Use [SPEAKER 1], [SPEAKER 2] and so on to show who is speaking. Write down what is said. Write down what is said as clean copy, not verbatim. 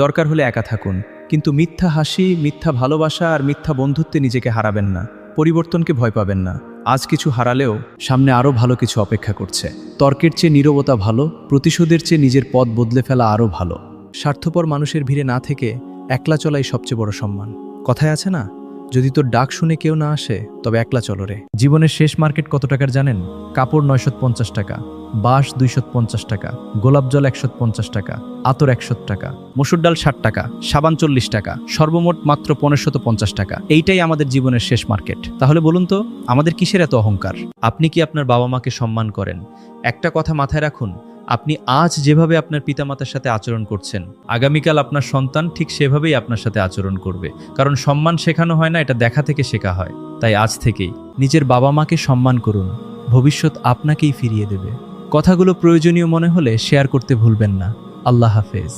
[SPEAKER 1] দরকার হলে একা থাকুন, কিন্তু মিথ্যা হাসি, মিথ্যা ভালোবাসা আর মিথ্যা বন্ধুত্বে নিজেকে হারাবেন না। পরিবর্তনকে ভয় পাবেন না। আজ কিছু হারালেও সামনে আরও ভালো কিছু অপেক্ষা করছে। তর্কের চেয়ে নীরবতা ভালো, প্রতিশোধের চেয়ে নিজের পথ বদলে ফেলা আরও ভালো। স্বার্থপর মানুষের ভিড়ে না থেকে একলা চলাই সবচেয়ে বড় সম্মান। কথায় আছে না, যদি তোর ডাক শুনে কেউ না আসে তবে একলা চলো রে। জীবনের শেষ মার্কেট কত টাকার জানেন? কাপড় 950 টাকা, বাঁশ 250 টাকা, গোলাপ জল 150 টাকা, আতর 100 টাকা, মসুর ডাল 60 টাকা, সাবান 40 টাকা, সর্বমোট মাত্র 1550 টাকা। এইটাই আমাদের জীবনের শেষ মার্কেট। তাহলে বলুন তো, আমাদের কিসের এত অহংকার? আপনি কি আপনার বাবা মাকে সম্মান করেন? একটা কথা মাথায় রাখুন, আপনি আজ যেভাবে আপনার পিতামাতার সাথে আচরণ করছেন, আগামীকাল আপনার সন্তান ঠিক সেভাবেই আপনার সাথে আচরণ করবে। কারণ সম্মান শেখানো হয় না, এটা দেখা থেকে শেখা হয়। তাই আজ থেকেই নিজের বাবা মাকে সম্মান করুন, ভবিষ্যৎ আপনাকেই ফিরিয়ে দেবে। কথাগুলো প্রয়োজনীয় মনে হলে শেয়ার করতে ভুলবেন না। আল্লাহ হাফেজ।